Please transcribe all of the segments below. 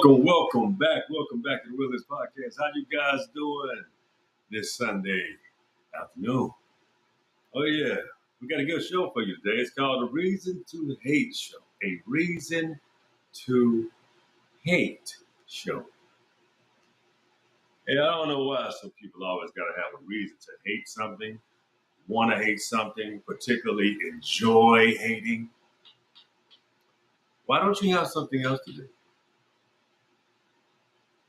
Welcome back to the Willis Podcast. How you guys doing this Sunday afternoon? Oh yeah, we got a good show for you today. It's called A Reason to Hate Show. A Reason to Hate Show. Hey, I don't know why some people always got to have a reason to hate something, want to hate something, particularly enjoy hating. Why don't you have something else to do?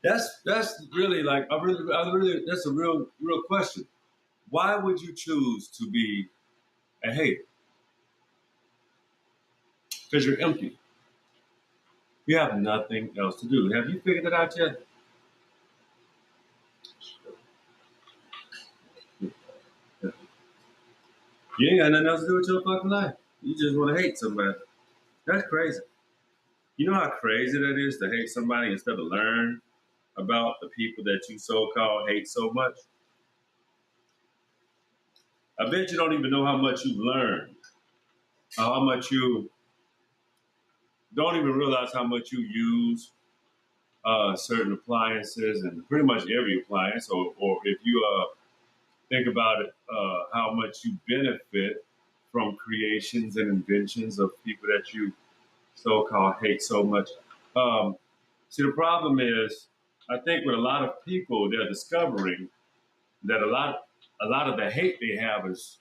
That's really like I really that's a real question. Why would you choose to be a hater? Because you're empty. You have nothing else to do. Have you figured it out yet? You ain't got nothing else to do with your fucking life. You just want to hate somebody. That's crazy. You know how crazy that is to hate somebody instead of learn about the people that you so-called hate so much? I bet you don't even know how much you've learned. How much you don't even realize how much you use certain appliances and pretty much every appliance, or if you think about it, how much you benefit from creations and inventions of people that you so-called hate so much. See, the problem is, I think with a lot of people, they're discovering that a lot of the hate they have is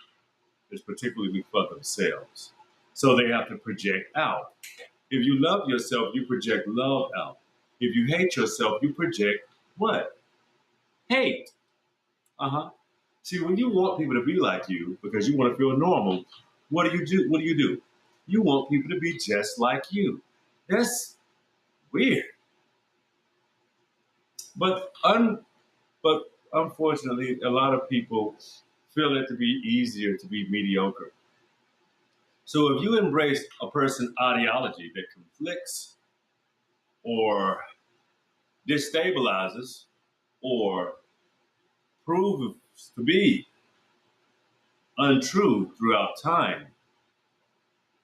particularly for themselves. So they have to project out. If you love yourself, you project love out. If you hate yourself, you project what? Hate. Uh-huh. See, when you want people to be like you because you want to feel normal, what do you do? What do you do? You want people to be just like you. That's weird. But but unfortunately, a lot of people feel it to be easier to be mediocre. So if you embrace a person's ideology that conflicts or destabilizes or proves to be untrue throughout time,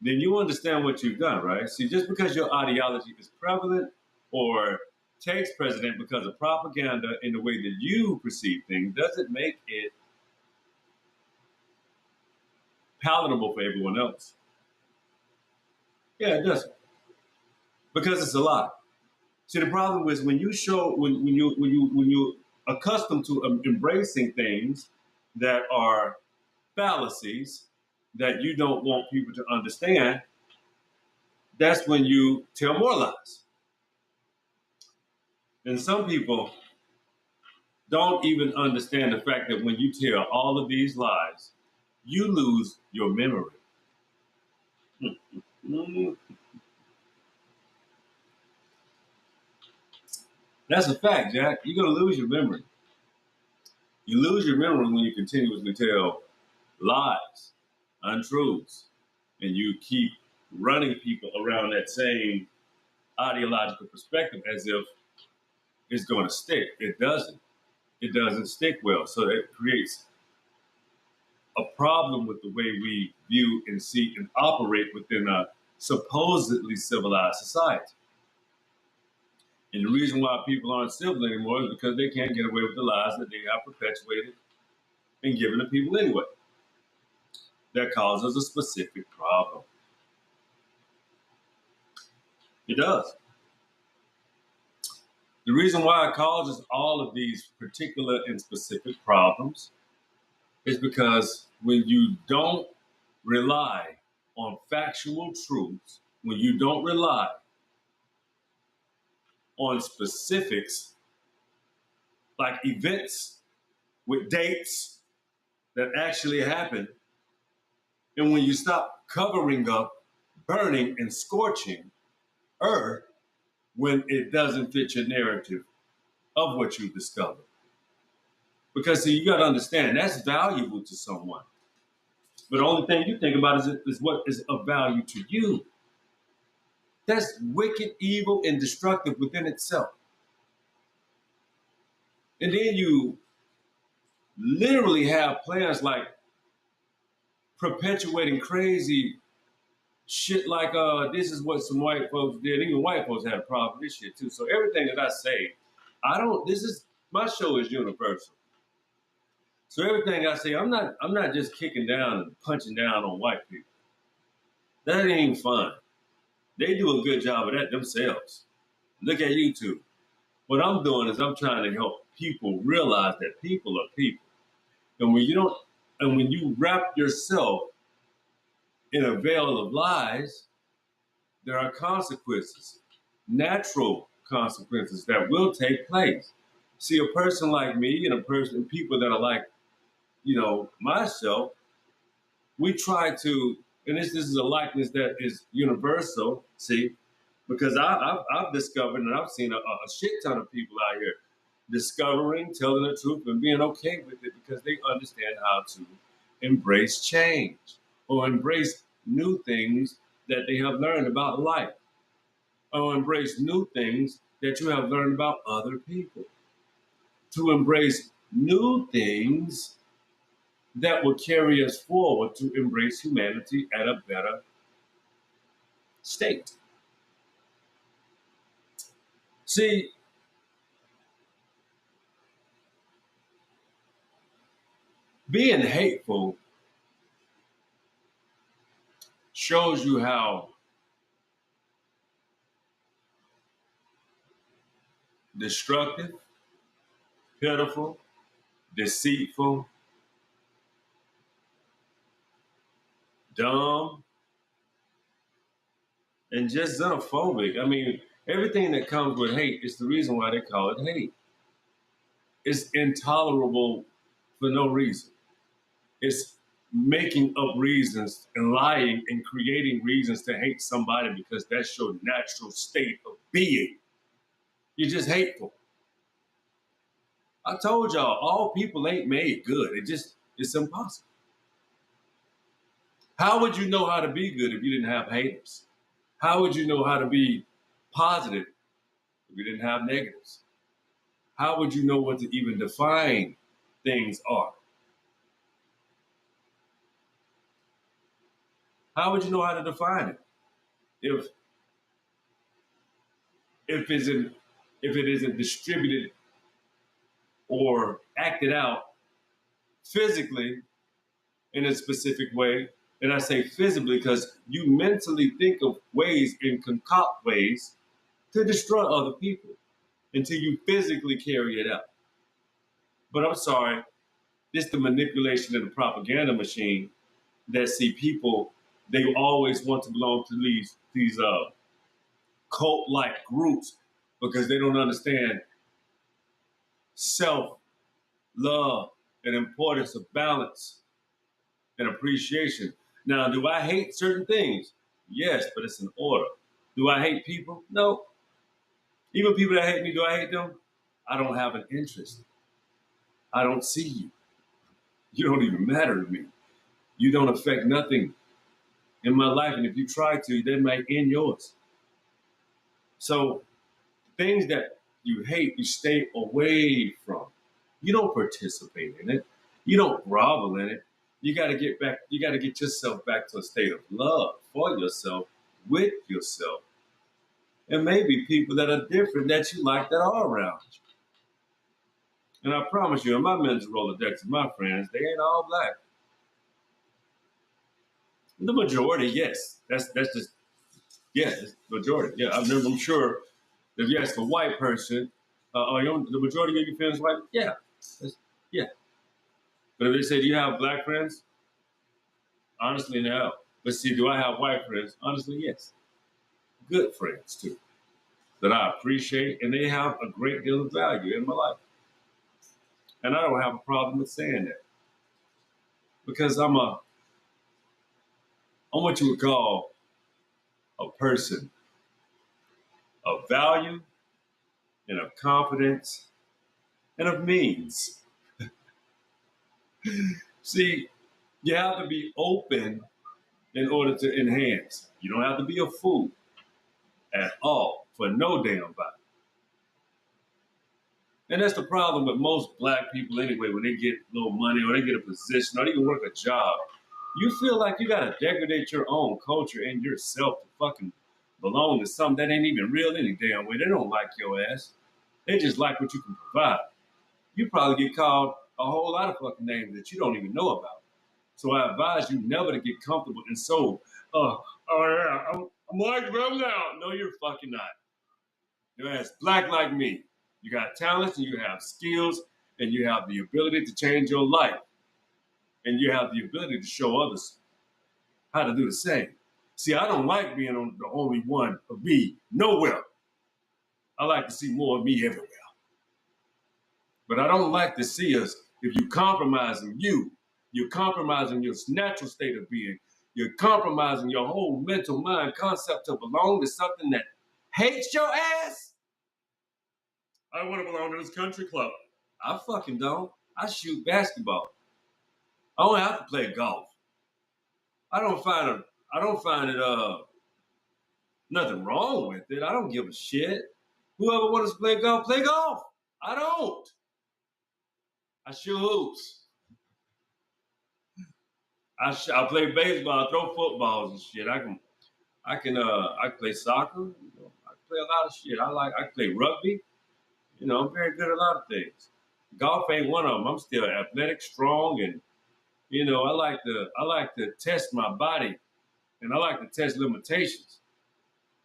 then you understand what you've done, right? See, just because your ideology is prevalent or takes precedent because of propaganda in the way that you perceive things doesn't make it palatable for everyone else. Yeah, it doesn't. Because it's a lie. See, the problem is when you show when you accustomed to embracing things that are fallacies that you don't want people to understand, that's when you tell more lies. And some people don't even understand the fact that when you tell all of these lies, you lose your memory. That's a fact, Jack. You're going to lose your memory. You lose your memory when you continuously tell lies, untruths, and you keep running people around that same ideological perspective as if it's going to stick. It doesn't. It doesn't stick well. So that creates a problem with the way we view and see and operate within a supposedly civilized society. And the reason why people aren't civil anymore is because they can't get away with the lies that they have perpetuated and given to people anyway. That causes a specific problem. It does. The reason why it causes all of these particular and specific problems is because when you don't rely on factual truths, when you don't rely on specifics like events with dates that actually happen, and when you stop covering up, burning, and scorching earth when it doesn't fit your narrative of what you discovered. Because see, you got to understand that's valuable to someone. But the only thing you think about is what is of value to you. That's wicked, evil, and destructive within itself. And then you literally have players like perpetuating crazy Shit like this is what some white folks did. Even white folks had a problem with this shit too. So everything that I say, I don't. This is my show is universal. So everything I say, I'm not just kicking down and punching down on white people. That ain't fun. They do a good job of that themselves. Look at YouTube. What I'm doing is I'm trying to help people realize that people are people. And when you don't, and when you wrap yourself in a veil of lies, there are consequences, natural consequences that will take place. See, a person like me and people that are like, myself, we try to, and this is a likeness that is universal, see, because I've discovered and I've seen a shit ton of people out here discovering, telling the truth, and being okay with it because they understand how to embrace change or embrace new things that they have learned about life or embrace new things that you have learned about other people. To embrace new things that will carry us forward to embrace humanity at a better state. See, being hateful shows you how destructive, pitiful, deceitful, dumb, and just xenophobic. I mean, everything that comes with hate is the reason why they call it hate. It's intolerable for no reason. It's making up reasons and lying and creating reasons to hate somebody because that's your natural state of being. You're just hateful. I told y'all, all people ain't made good. It's impossible. How would you know how to be good if you didn't have haters? How would you know how to be positive if you didn't have negatives? How would you know what to even define things are? How would you know how to define it if if isn't if it isn't distributed or acted out physically in a specific way? And I say physically because you mentally think of ways and concoct ways to destroy other people until you physically carry it out. But I'm sorry, this the manipulation and the propaganda machine that see people, they always want to belong to these cult-like groups because they don't understand self-love and importance of balance and appreciation. Now, do I hate certain things? Yes, but it's an order. Do I hate people? No. Even people that hate me, do I hate them? I don't have an interest. I don't see you. You don't even matter to me. You don't affect nothing in my life. And if you try to, they might end yours. So things that you hate, you stay away from. You don't participate in it. You don't grovel in it. You got to get back. You got to get yourself back to a state of love for yourself, with yourself, and maybe people that are different that you like that are around you. And I promise you, in my mental Rolodex, my friends, they ain't all black. The majority, yes, that's just yes, the majority. Yeah, I'm sure if you ask a white person, the majority of your friends white? Yeah, yeah. But if they say, do you have black friends? Honestly, no. But see, do I have white friends? Honestly, yes. Good friends, too, that I appreciate, and they have a great deal of value in my life. And I don't have a problem with saying that because I'm what you would call a person of value and of confidence and of means. See, you have to be open in order to enhance. You don't have to be a fool at all for no damn body. And that's the problem with most black people anyway, when they get a little money or they get a position or they even work a job. You feel like you gotta degrade your own culture and yourself to fucking belong to something that ain't even real any damn way. They don't like your ass. They just like what you can provide. You probably get called a whole lot of fucking names that you don't even know about. So I advise you never to get comfortable and so, I'm like them now. No, you're fucking not. Your ass black like me. You got talents and you have skills and you have the ability to change your life and you have the ability to show others how to do the same. See, I don't like being on the only one of me nowhere. I like to see more of me everywhere. But I don't like to see us, if you compromising you're compromising your natural state of being. You're compromising your whole mental mind concept to belong to something that hates your ass. I want to belong to this country club. I fucking don't. I shoot basketball. I don't have to play golf. I don't find it. I don't find it. Nothing wrong with it. I don't give a shit. Whoever wants to play golf, play golf. I don't. I shoot hoops. I play baseball. I throw footballs and shit. I play soccer. I play a lot of shit. I play rugby. I'm very good at a lot of things. Golf ain't one of them. I'm still athletic, strong, and I like to test my body, and I like to test limitations.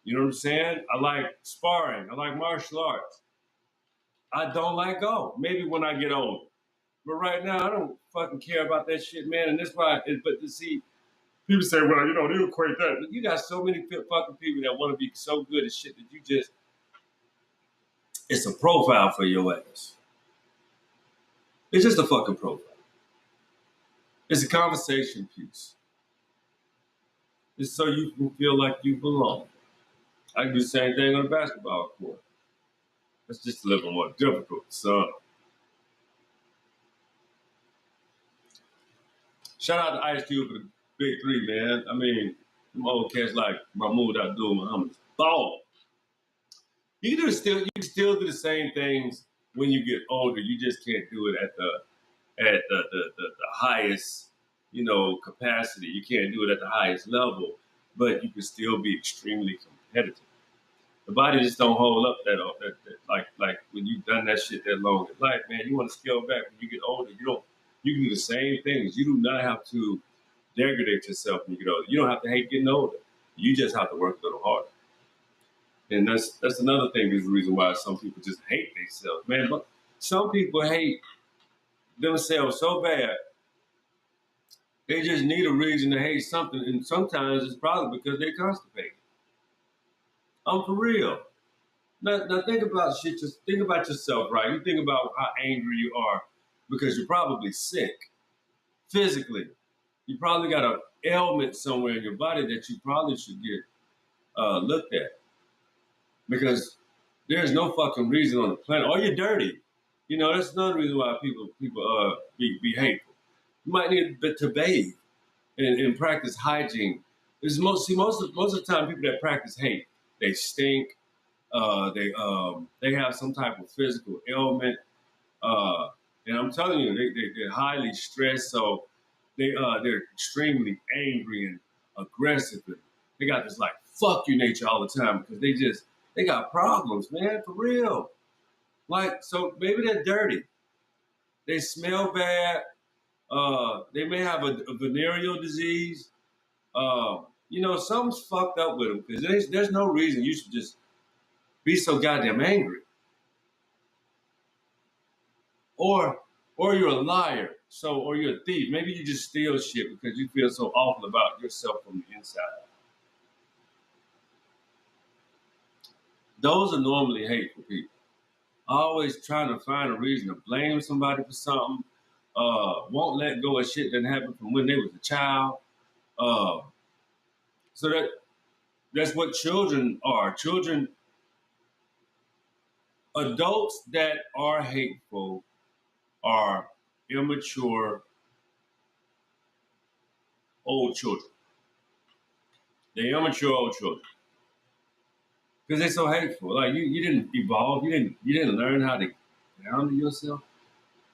You know what I'm saying? I like sparring. I like martial arts. I don't like golf. Maybe when I get older. But right now, I don't fucking care about that shit, man. And that's why, but to see, people say, well, they equate that. But you got so many fucking people that want to be so good at shit that it's a profile for your ass. It's just a fucking profile. It's a conversation piece. It's so you can feel like you belong. I can do the same thing on a basketball court. It's just a little more difficult, so. Shout out to Ice Cube for the big three, man. I mean, them old cats like Mahmoud Abdul Muhammad. Ball. You can still do the same things when you get older. You just can't do it at the highest, capacity. You can't do it at the highest level, but you can still be extremely competitive. The body just don't hold up like when you've done that shit that long in life, man. You want to scale back when you get older. You can do the same things. You do not have to degrade yourself when you get older. You don't have to hate getting older. You just have to work a little harder. And that's another thing. Is the reason why some people just hate themselves, man. Look, some people hate themselves so bad they just need a reason to hate something, and sometimes it's probably because they're constipated. I'm for real. Now think about shit. Just think about yourself, right? You think about how angry you are because you're probably sick physically. You probably got an ailment somewhere in your body that you probably should get looked at because there's no fucking reason on the planet. Or you're dirty. That's another reason why people be hateful. You might need to bathe and practice hygiene. Most of the time, people that practice hate, they stink. They have some type of physical ailment, and I'm telling you, they're highly stressed, so they're extremely angry and aggressive, and they got this like fuck you nature all the time because they got problems, man, for real. Like, so maybe they're dirty, they smell bad, they may have a venereal disease. Something's fucked up with them because there's no reason you should just be so goddamn angry. Or you're a liar, or you're a thief. Maybe you just steal shit because you feel so awful about yourself from the inside. Those are normally hateful people. Always trying to find a reason to blame somebody for something. Won't let go of shit that happened from when they was a child. Uh, so that's what children are. Adults that are hateful are immature old children. They're immature old children because they're so hateful. Like you didn't evolve. You didn't learn how to handle yourself.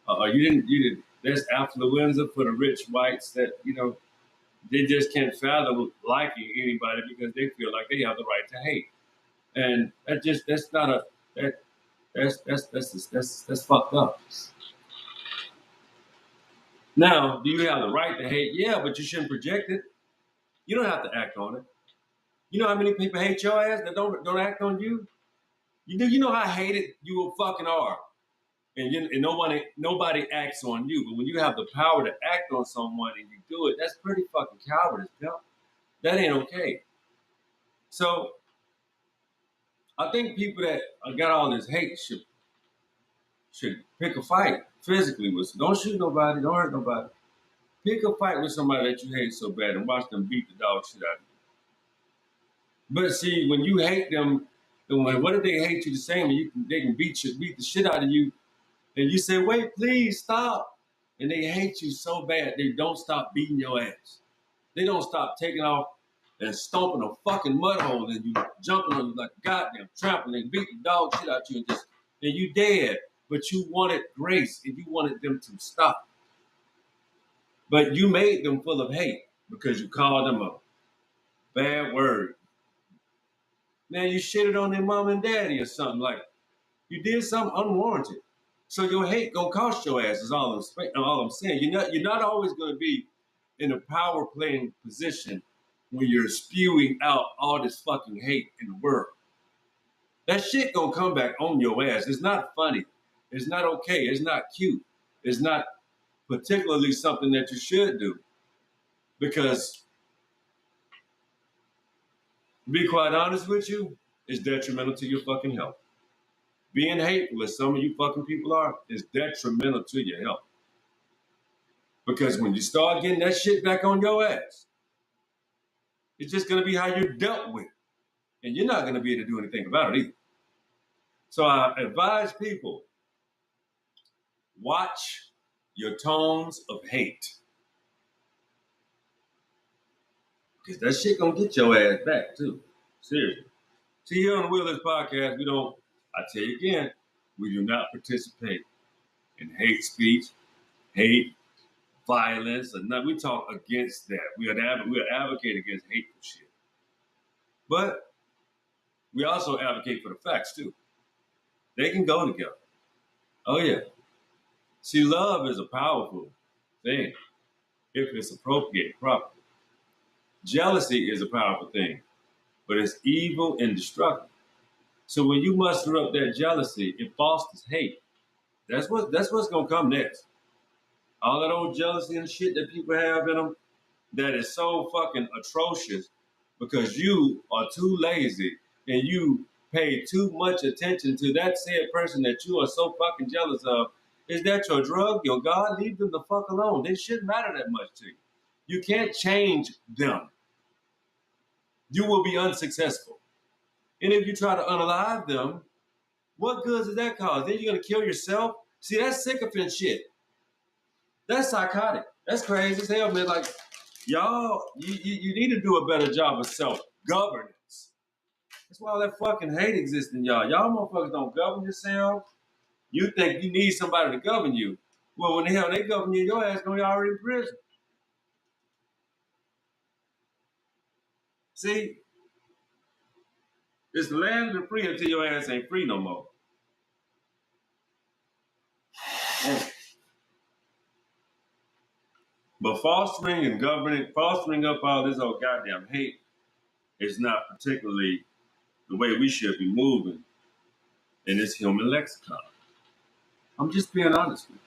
You didn't. There's affluenza for the rich whites that. they just can't fathom liking anybody because they feel like they have the right to hate. And that's not a that that's fucked up. Now, do you have the right to hate? Yeah, but you shouldn't project it. You don't have to act on it. You know how many people hate your ass that don't act on you? You know how hated you fucking are. And nobody acts on you. But when you have the power to act on someone and you do it, that's pretty fucking cowardice, pal. That ain't okay. So I think people that got all this hate should pick a fight physically with. Don't shoot nobody. Don't hurt nobody. Pick a fight with somebody that you hate so bad and watch them beat the dog shit out of you. But see, when you hate them, what if they hate you the same and they can beat the shit out of you, and you say, "Wait, please stop," and they hate you so bad they don't stop beating your ass. They don't stop taking off and stomping a fucking mud hole and you jumping on you like a goddamn trampoline, and beat the dog shit out you and you dead. But you wanted grace and you wanted them to stop. But you made them full of hate because you called them a bad word. Man, you shitted on their mom and daddy or something like you did something unwarranted. So your hate gonna cost your ass is all I'm saying. You're not always gonna be in a power playing position when you're spewing out all this fucking hate in the world. That shit gonna come back on your ass. It's not funny. It's not okay. It's not cute. It's not particularly something that you should do. Because to be quite honest with you, it's detrimental to your fucking health. Being hateful, as some of you fucking people are, is detrimental to your health. Because when you start getting that shit back on your ass, it's just gonna be how you're dealt with. And you're not gonna be able to do anything about it either. So I advise people, watch your tones of hate. Because that shit gonna get your ass back too. Seriously. See, here on the Wheelers Podcast, I tell you again, we do not participate in hate speech, hate, violence, or nothing. We talk against that. We advocate against hateful shit. But we also advocate for the facts too. They can go together. Oh yeah. See, love is a powerful thing if it's appropriated properly. Jealousy is a powerful thing, but it's evil and destructive. So when you muster up that jealousy, it fosters hate. That's what's gonna come next. All that old jealousy and shit that people have in them that is so fucking atrocious because you are too lazy and you pay too much attention to that said person that you are so fucking jealous of. Is that your drug, your God? Leave them the fuck alone. They shouldn't matter that much to you. You can't change them. You will be unsuccessful. And if you try to unalive them, what good does that cause? Then you're gonna kill yourself? See, that's sycophant shit. That's psychotic. That's crazy as hell, man. Like, y'all, you need to do a better job of self-governance. That's why all that fucking hate exists in y'all. Y'all motherfuckers don't govern yourselves. You think you need somebody to govern you. Well, when the hell they govern you, your ass gonna be already in prison. See, it's the land of the free until your ass ain't free no more. Mm. But fostering up all this old goddamn hate is not particularly the way we should be moving in this human lexicon. I'm just being honest with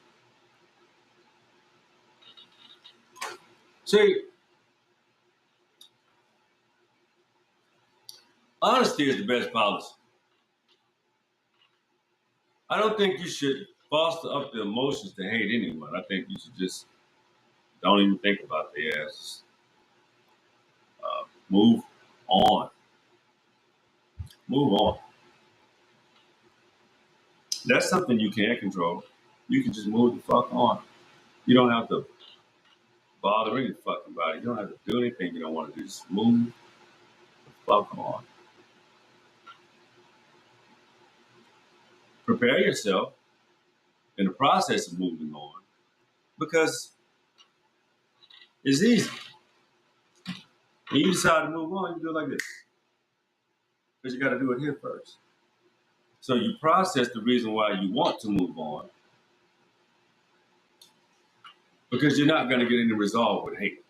you. See, honesty is the best policy. I don't think you should foster up the emotions to hate anyone. I think you should just don't even think about their asses. Move on. Move on. That's something you can't control. You can just move the fuck on. You don't have to bother any fucking body. You don't have to do anything you don't want to do. Just move the fuck on. Prepare yourself in the process of moving on because it's easy. When you decide to move on, you do it like this. Because you got to do it here first. So you process the reason why you want to move on because you're not going to get any resolve with hate.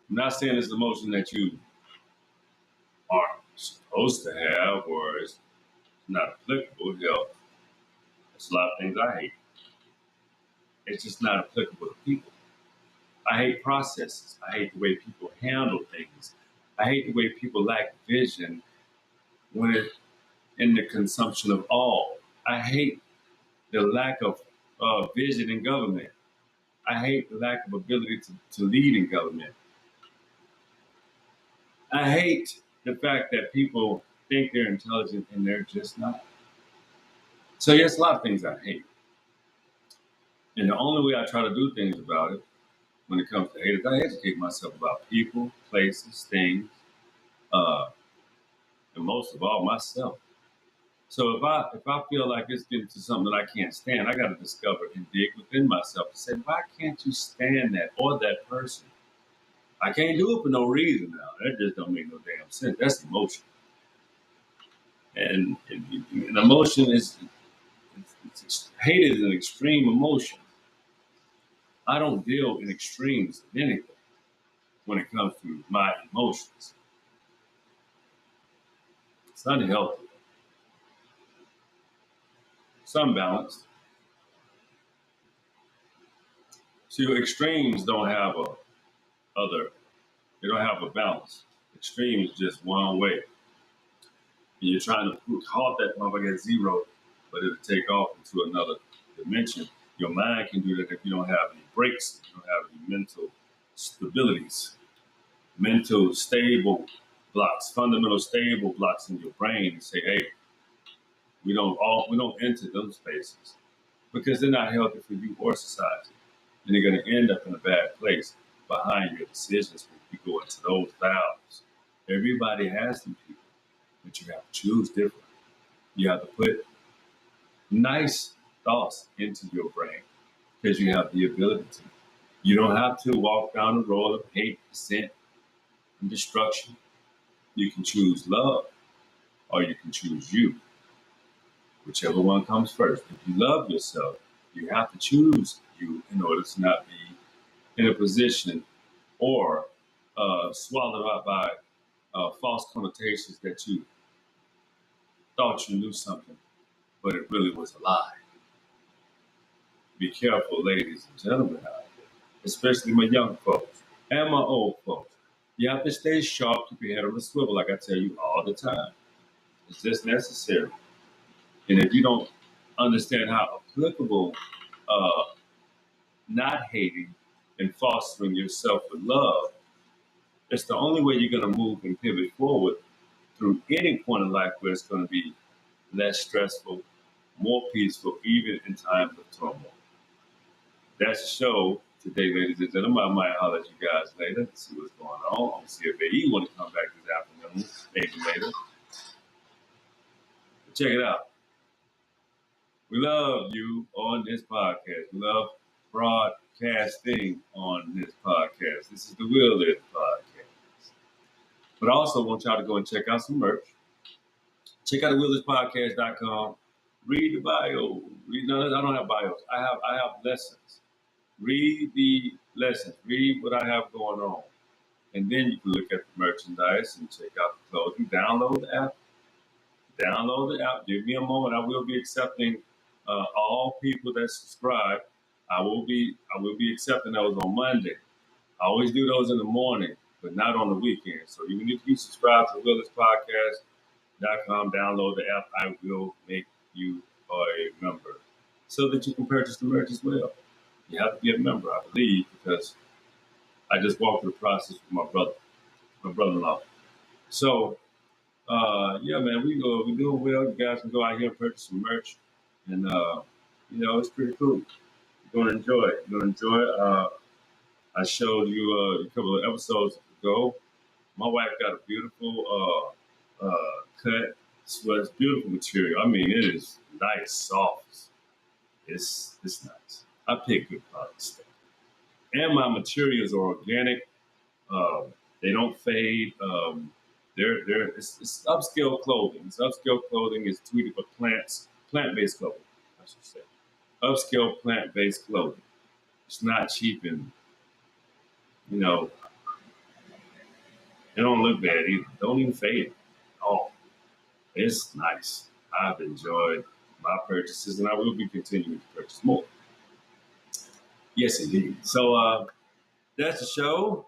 I'm not saying it's an emotion that you aren't supposed to have or it's not applicable. Hell, there's a lot of things I hate. It's just not applicable to people. I hate processes. I hate the way people handle things. I hate the way people lack vision when it in the consumption of all. I hate the lack of vision in government. I hate the lack of ability to lead in government. I hate the fact that people think they're intelligent and they're just not. So yes, a lot of things I hate. And the only way I try to do things about it when it comes to hate is I educate myself about people, places, things, uh, and most of all myself. So if I feel like it's getting to something that I can't stand, I got to discover and dig within myself to say, why can't you stand that or that person? I can't do it for no reason now. That just don't make no damn sense. That's emotion, and emotion is hate is an extreme emotion. I don't deal in extremes of anything when it comes to my emotions. It's unhealthy. It's unbalanced. See, extremes don't have a other. They don't have a balance. Extreme is just one way. And you're trying to halt that motherfucker at zero, but it'll take off into another dimension. Your mind can do that if you don't have any breaks, you don't have any mental stabilities, mental stable blocks, fundamental stable blocks in your brain. And say, hey, we don't enter those spaces because they're not healthy for you or society. And you're going to end up in a bad place behind your decisions when you go into those vows. Everybody has them people, but you have to choose different. You have to put nice thoughts into your brain because you have the ability to. You don't have to walk down the road of hate, dissent, and destruction. You can choose love or you can choose you, whichever one comes first. If you love yourself, you have to choose you in order to not be in a position or swallowed up by false connotations that you thought you knew something, but it really was a lie. Be careful, ladies and gentlemen out there, especially my young folks and my old folks. You have to stay sharp, keep your head on the swivel, like I tell you all the time. It's just necessary. And if you don't understand how applicable uh, not hating and fostering yourself with love, it's the only way you're going to move and pivot forward through any point in life where it's going to be less stressful, more peaceful, even in times of turmoil. That's the show today, ladies and gentlemen. I might holler at you guys later to see what's going on. I'll see if they want to come back this afternoon, maybe later. But check it out. We love you on this podcast. We love broadcasting on this podcast. This is the Will Live podcast. But I also want y'all to go and check out some merch. Check out the willerspodcast.com. Read the bio. No, I don't have bios. I have lessons. Read the lessons. Read what I have going on. And then you can look at the merchandise and check out the clothing. Download the app. Download the app. Give me a moment. I will be accepting all people that subscribe. I will be accepting those on Monday. I always do those in the morning, but not on the weekend. So even if you subscribe to willerspodcast.com, download the app, I will make you a member so that you can purchase the merch as well. You have to be a member, I believe, because I just walked through the process with my brother-in-law. So, yeah, man, we're doing well. You guys can go out here and purchase some merch, and it's pretty cool. You're gonna enjoy it. You're gonna enjoy it. I showed you a couple of episodes ago. My wife got a beautiful cut. It's beautiful material. I mean, it is nice, soft. It's nice. I pick good quality stuff. and my materials are organic. They don't fade. It's upscale clothing. It's upscale clothing. It's tweeted for plant-based clothing, I should say. Upscale plant-based clothing. It's not cheap, and you know, it don't look bad either. Don't even fade. Oh, it's nice. I've enjoyed my purchases, and I will be continuing to purchase more. Yes, indeed. So that's the show.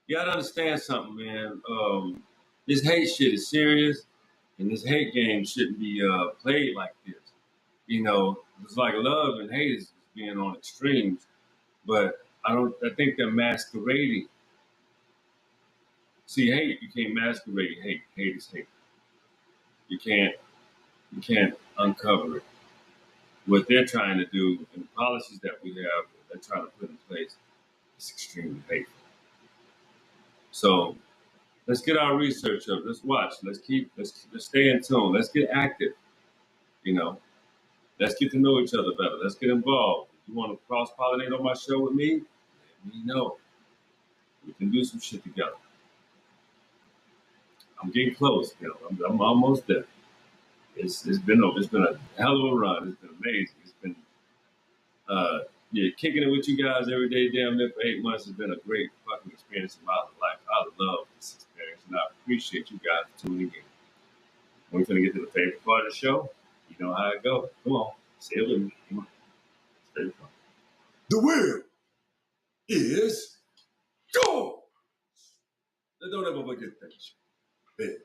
You gotta understand something, man. This hate shit is serious, and this hate game shouldn't be played like this. You know, it's like love and hate is being on extremes, but I don't. I think they're masquerading. See, hate you can't masquerade hate. Hate is hate. You can't. You can't uncover it. What they're trying to do and the policies that we have, they're trying to put in place, is extremely hateful. So let's get our research up. Let's watch. Let's stay in tune. Let's get active. You know, let's get to know each other better. Let's get involved. If you want to cross pollinate on my show with me, let me know. We can do some shit together. I'm getting close, you know. I'm almost there. It's been a hell of a run. It's been amazing. It's been yeah, kicking it with you guys every day, damn near for 8 months has been a great fucking experience in my life. I love this experience, and I appreciate you guys tuning in. We're gonna get to the favorite part of the show. You know how it goes. Come on, say it with me. Come on, it's very fun. The wheel is go. Don't ever forget that shit.